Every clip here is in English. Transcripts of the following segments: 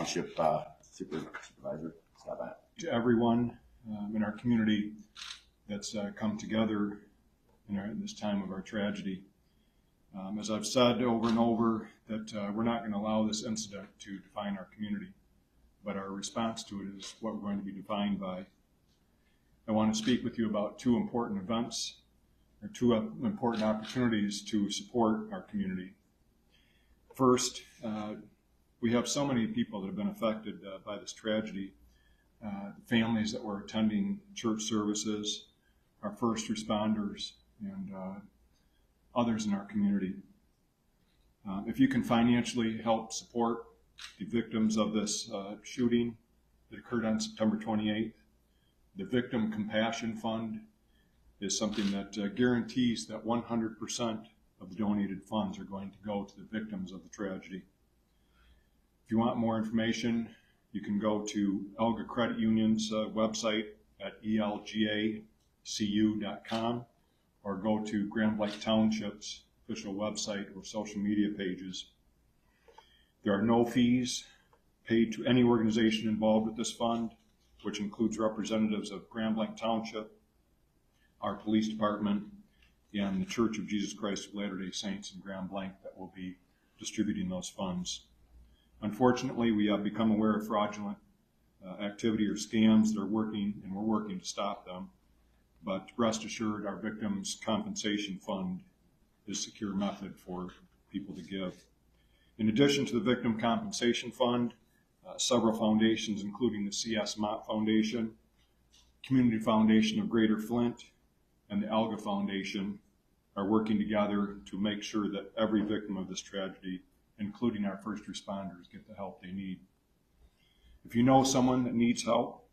Township Supervisor. To everyone in our community that's come together in this time of our tragedy. As I've said over and over, that we're not going to allow this incident to define our community, but our response to it is what we're going to be defined by. I want to speak with you about two important events, or two important opportunities to support our community. First, we have so many people that have been affected by this tragedy. The families that were attending church services, our first responders, and others in our community. If you can financially help support the victims of this shooting that occurred on September 28th, the Victim Compassion Fund is something that guarantees that 100% of the donated funds are going to go to the victims of the tragedy. If you want more information, you can go to Elga Credit Union's website at elgacu.com or go to Blanc Township's official website or social media pages. There are no fees paid to any organization involved with this fund, which includes representatives of Blanc Township, our police department, and the Church of Jesus Christ of Latter-day Saints in Grand Blanc that will be distributing those funds. Unfortunately, we have become aware of fraudulent activity or scams that are working, and we're working to stop them. But rest assured, our Victims Compensation Fund is a secure method for people to give. In addition to the Victim Compensation Fund, several foundations, including the C.S. Mott Foundation, Community Foundation of Greater Flint, and the Elga Foundation, are working together to make sure that every victim of this tragedy, including our first responders, get the help they need. If you know someone that needs help,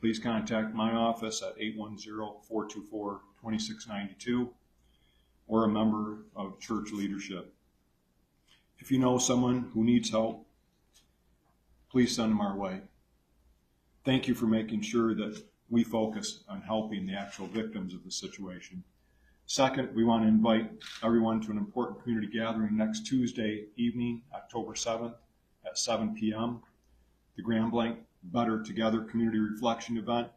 please contact my office at 810-424-2692 or a member of church leadership. If you know someone who needs help, please send them our way. Thank you for making sure that we focus on helping the actual victims of the situation. Second, we want to invite everyone to an important community gathering next Tuesday evening, October 7th at 7 p.m. The Grand Blanc Better Together Community Reflection event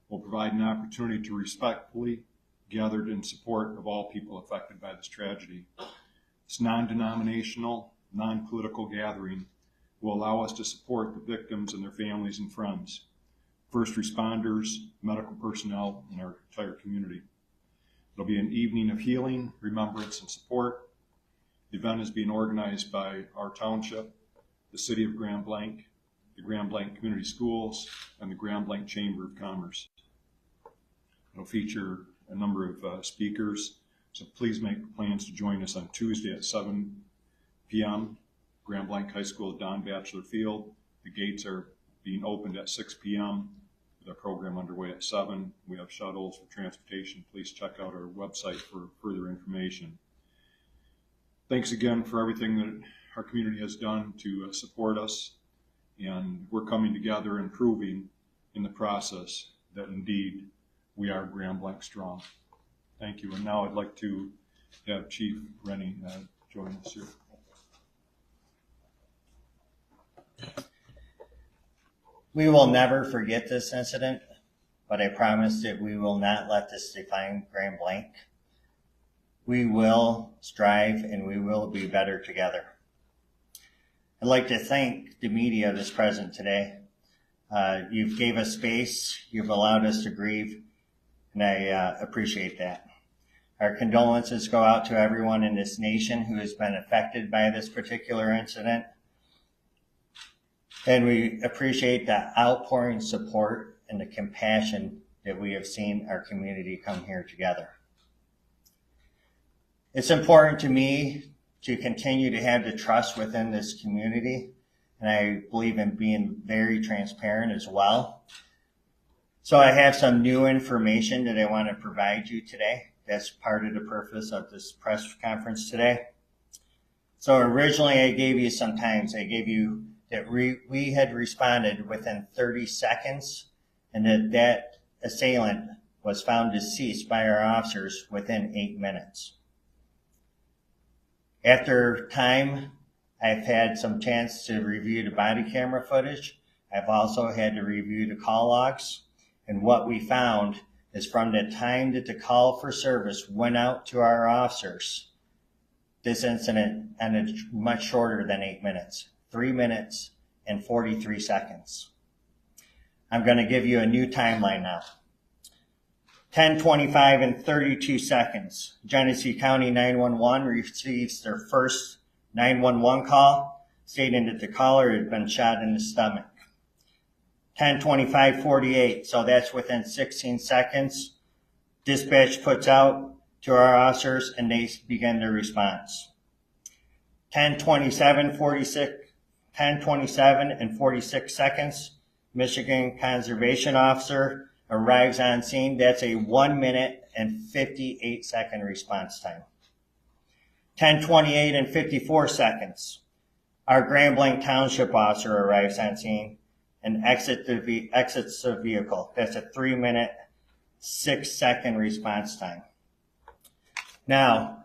will provide an opportunity to respectfully gather in support of all people affected by this tragedy. This non-denominational, non-political gathering will allow us to support the victims and their families and friends, first responders, medical personnel, and our entire community. It'll be an evening of healing, remembrance, and support. The event is being organized by our township, the City of Grand Blanc, the Grand Blanc Community Schools, and the Grand Blanc Chamber of Commerce. It'll feature a number of speakers, so please make plans to join us on Tuesday at 7 p.m. Grand Blanc High School at Don Batchelor Field. The gates are being opened at 6 p.m. with our program underway at 7. We have shuttles for transportation. Please check out our website for further information. Thanks again for everything that our community has done to support us, and we're coming together and proving in the process that indeed we are Grand Blanc strong. Thank you. And now I'd like to have Chief Rennie join us here. We will never forget this incident, but I promise that we will not let this define Grand Blanc. We will strive and we will be better together. I'd like to thank the media that's present today. You've gave us space, you've allowed us to grieve, and I appreciate that. Our condolences go out to everyone in this nation who has been affected by this particular incident. And we appreciate the outpouring support and the compassion that we have seen our community come here together. It's important to me to continue to have the trust within this community, and I believe in being very transparent as well. So I have some new information that I want to provide you today. That's part of the purpose of this press conference today. So originally I gave you some times. I gave you that we had responded within 30 seconds and that assailant was found deceased by our officers within 8 minutes. After time, I've had some chance to review the body camera footage. I've also had to review the call logs. And what we found is from the time that the call for service went out to our officers, this incident ended much shorter than 8 minutes, 3 minutes and 43 seconds. I'm going to give you a new timeline now. 10:25 and 32 seconds. Genesee County 911 receives their first 911 call stating that the caller had been shot in the stomach. 10:25:48, so that's within 16 seconds. Dispatch puts out to our officers and they begin their response. 10:27:46, 10:27 and 46 seconds. Michigan Conservation Officer arrives on scene. That's a 1 minute and 58 second response time. 10:28 and 54 seconds. Our Grand Blanc Township Officer arrives on scene and exits the vehicle. That's a 3 minute, 6 second response time. Now,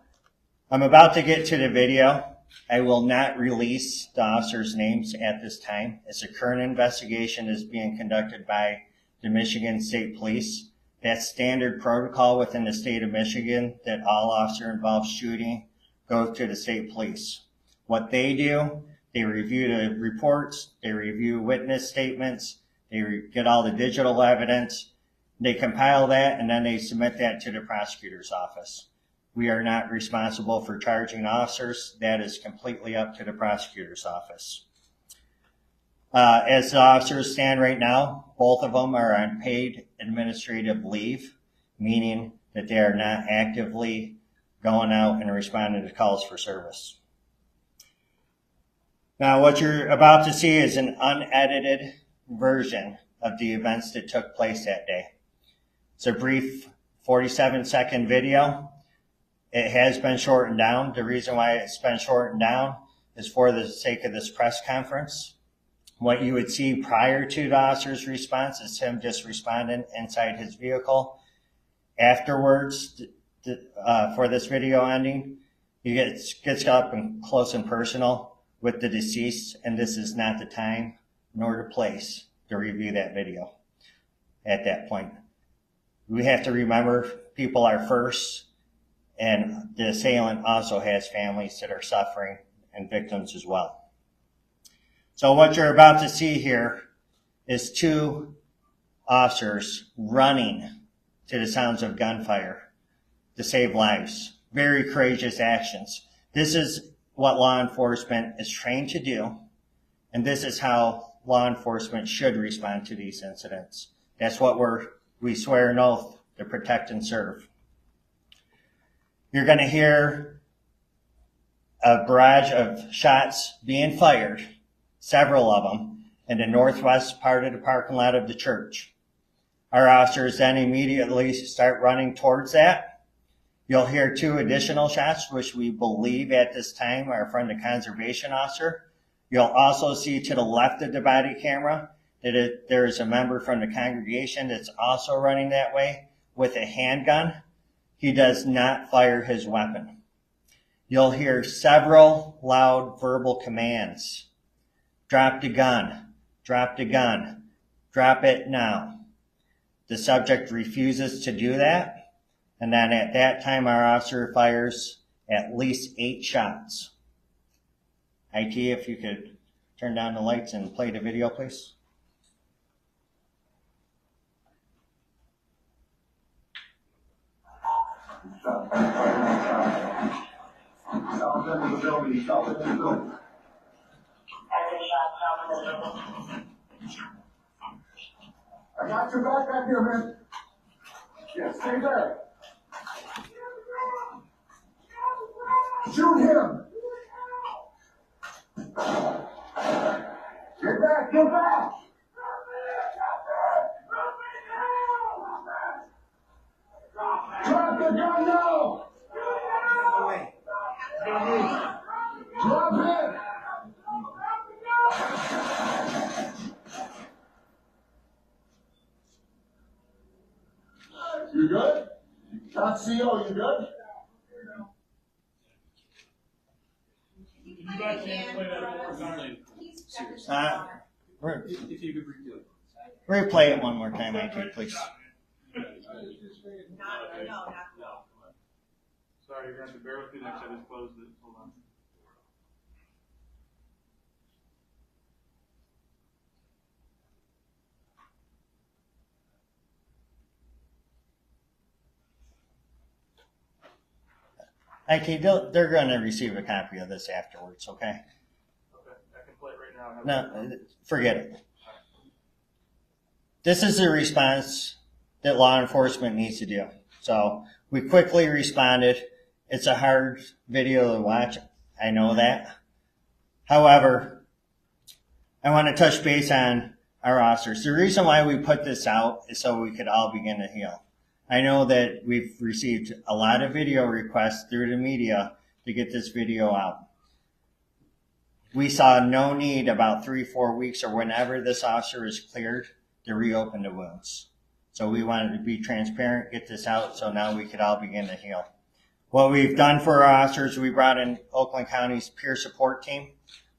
I'm about to get to the video. I will not release the officers' names at this time, as the current investigation is being conducted by the Michigan State Police. That's standard protocol within the state of Michigan, that all officer-involved shooting goes to the state police. What they do, they review the reports, they review witness statements, they get all the digital evidence, they compile that, and then they submit that to the prosecutor's office. We are not responsible for charging officers. That is completely up to the prosecutor's office. As the officers stand right now, both of them are on paid administrative leave, meaning that they are not actively going out and responding to calls for service. Now, what you're about to see is an unedited version of the events that took place that day. It's a brief 47-second video. It has been shortened down. The reason why it's been shortened down is for the sake of this press conference. What you would see prior to the officer's response is him just responding inside his vehicle. Afterwards, for this video ending, he gets up and close and personal with the deceased, and this is not the time nor the place to review that video at that point. We have to remember people are first, and the assailant also has families that are suffering and victims as well. So what you're about to see here is two officers running to the sounds of gunfire to save lives. Very courageous actions. This is what law enforcement is trained to do, and this is how law enforcement should respond to these incidents. That's what we swear an oath to protect and serve. You're going to hear a barrage of shots being fired, several of them, in the northwest part of the parking lot of the church. Our officers then immediately start running towards that. You'll hear two additional shots, which we believe at this time are from the conservation officer. You'll also see to the left of the body camera that there is a member from the congregation that's also running that way with a handgun. He does not fire his weapon. You'll hear several loud verbal commands. Drop the gun, drop the gun, drop it now. The subject refuses to do that, and then at that time our officer fires at least 8 shots. IT, if you could turn down the lights and play the video, please. I got your back here, man. Yeah, stay there. Shoot him. Get back, get back. Drop the gun now. Drop it. You good? Not CO, you good? you guys can play that one more time? If you could redo it. Replay it one more time, IT, please. No. Sorry, you're gonna have to bear with me next. I just closed it. Hold on. IT, they're going to receive a copy of this afterwards, okay? Okay, I can play it right now. No, forget it. This is the response that law enforcement needs to do. So we quickly responded. It's a hard video to watch. I know that. However, I want to touch base on our officers. The reason why we put this out is so we could all begin to heal. I know that we've received a lot of video requests through the media to get this video out. We saw no need about 3-4 weeks or whenever this officer is cleared to reopen the wounds. So we wanted to be transparent, get this out so now we could all begin to heal. What we've done for our officers, we brought in Oakland County's peer support team.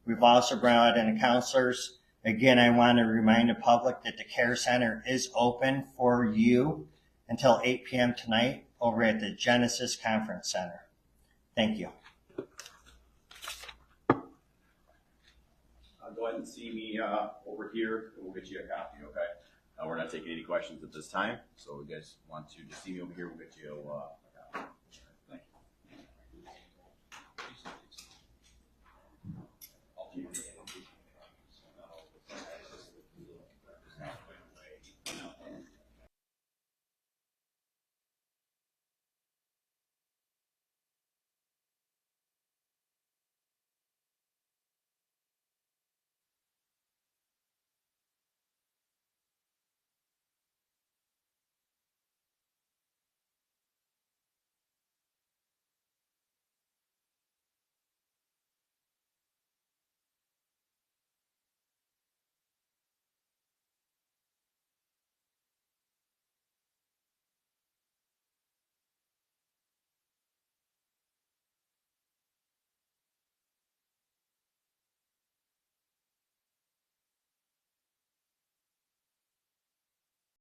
We've also brought in counselors. Again, I want to remind the public that the care center is open for you until 8 p.m. tonight over at the Genesis Conference Center. Thank you. Go ahead and see me over here, and we'll get you a copy, okay? We're not taking any questions at this time, so if you guys want to just see me over here, we'll get you a